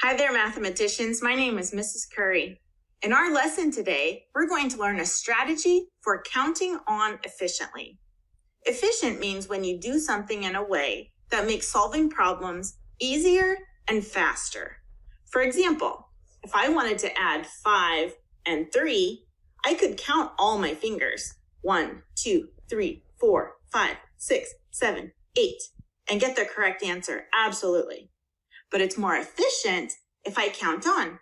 Hi there, mathematicians. My name is Mrs. Curry. In our lesson today, we're going to learn a strategy for counting on efficiently. Efficient means when you do something in a way that makes solving problems easier and faster. For example, if I wanted to add 5 and 3, I could count all my fingers. 1, 2, 3, 4, 5, 6, 7, 8, and get the correct answer. Absolutely. But it's more efficient if I count on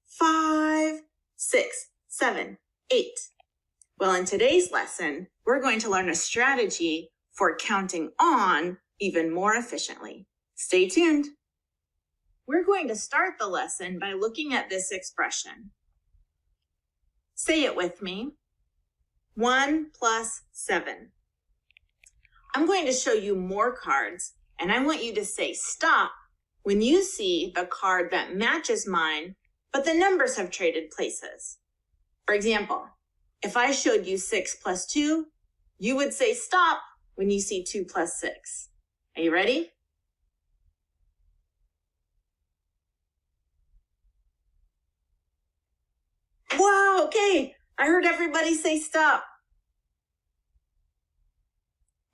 5, 6, 7, 8. Well, in today's lesson, we're going to learn a strategy for counting on even more efficiently. Stay tuned. We're going to start the lesson by looking at this expression. Say it with me. 1 plus 7. I'm going to show you more cards, and I want you to say stop when you see the card that matches mine, but the numbers have traded places. For example, if I showed you 6 plus 2, you would say stop when you see 2 plus 6. Are you ready? Wow, okay. I heard everybody say stop.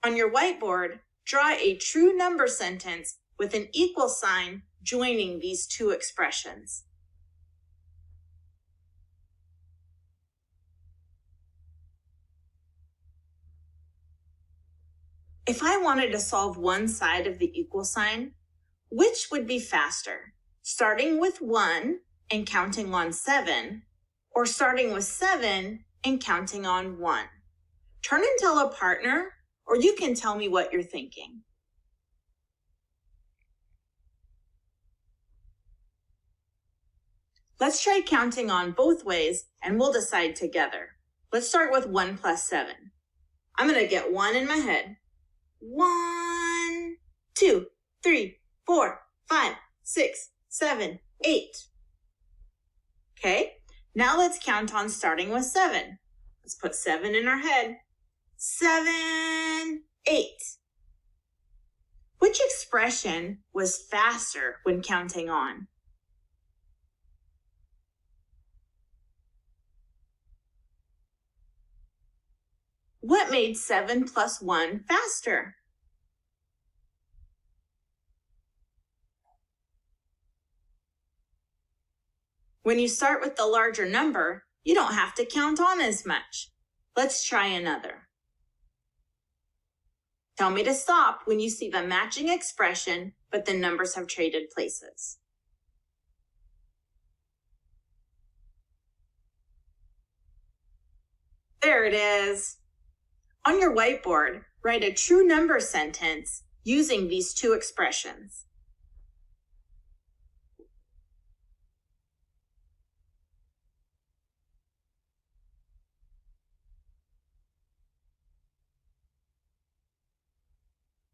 On your whiteboard, draw a true number sentence with an equal sign joining these two expressions. If I wanted to solve one side of the equal sign, which would be faster? Starting with 1 and counting on 7, or starting with 7 and counting on 1? Turn and tell a partner, or you can tell me what you're thinking. Let's try counting on both ways, and we'll decide together. Let's start with 1 plus 7. I'm going to get 1 in my head. 1, 2, 3, 4, 5, 6, 7, 8. Okay, now let's count on starting with 7. Let's put 7 in our head. 7, 8. Which expression was faster when counting on? What made 7 plus 1 faster? When you start with the larger number, you don't have to count on as much. Let's try another. Tell me to stop when you see the matching expression, but the numbers have traded places. There it is. On your whiteboard, write a true number sentence using these two expressions.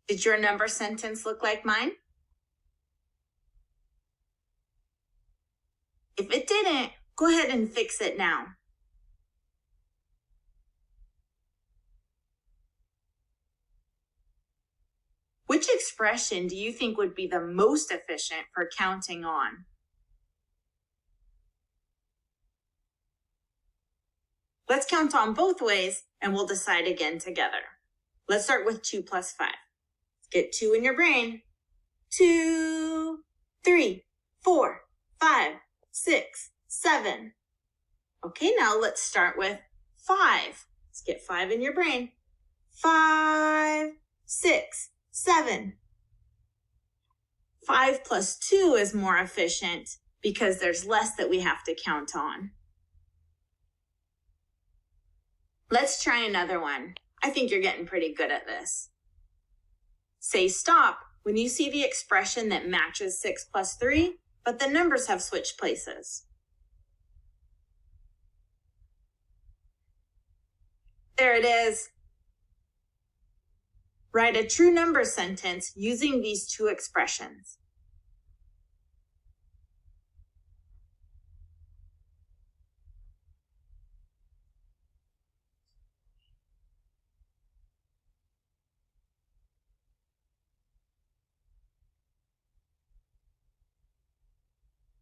Did your number sentence look like mine? If it didn't, go ahead and fix it now. Which expression do you think would be the most efficient for counting on? Let's count on both ways and we'll decide again together. Let's start with 2 plus 5. Let's get 2 in your brain. 2, 3, 4, 5, 6, 7. Okay, now let's start with 5. Let's get 5 in your brain. 5, 6, 7. 5 plus 2 is more efficient because there's less that we have to count on. Let's try another one. I think you're getting pretty good at this. Say stop when you see the expression that matches 6 plus 3, but the numbers have switched places. There it is. Write a true number sentence using these two expressions.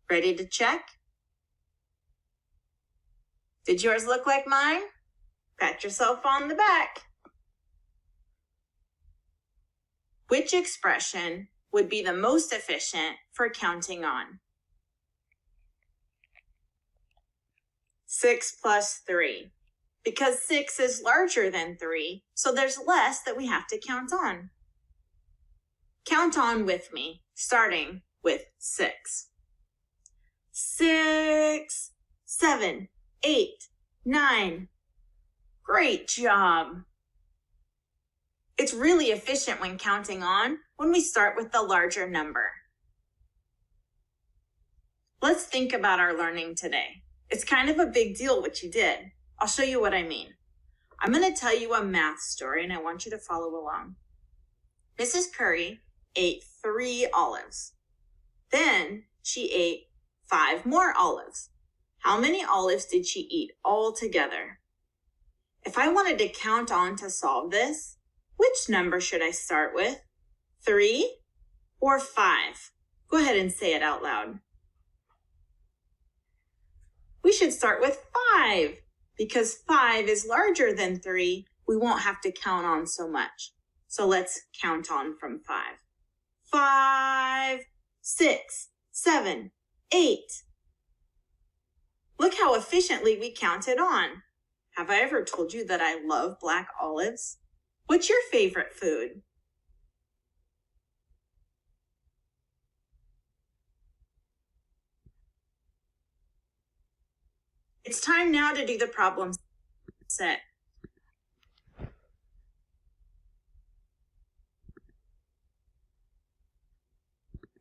Ready to check? Did yours look like mine? Pat yourself on the back. Which expression would be the most efficient for counting on? 6 plus 3. Because 6 is larger than 3, so there's less that we have to count on. Count on with me, starting with 6. 6, 7, 8, 9. Great job. It's really efficient when counting on when we start with the larger number. Let's think about our learning today. It's kind of a big deal what you did. I'll show you what I mean. I'm going to tell you a math story and I want you to follow along. Mrs. Curry ate 3 olives. Then she ate 5 more olives. How many olives did she eat all together? If I wanted to count on to solve this, which number should I start with? 3 or 5? Go ahead and say it out loud. We should start with 5 because 5 is larger than 3. We won't have to count on so much. So let's count on from 5. 5, 6, 7, 8. Look how efficiently we counted on. Have I ever told you that I love black olives? What's your favorite food? It's time now to do the problem set.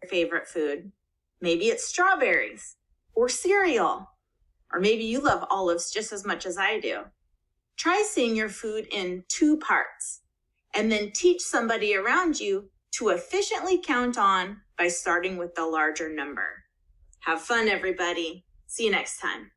Your favorite food? Maybe it's strawberries or cereal, or maybe you love olives just as much as I do. Try seeing your food in 2 parts and then teach somebody around you to efficiently count on by starting with the larger number. Have fun, everybody. See you next time.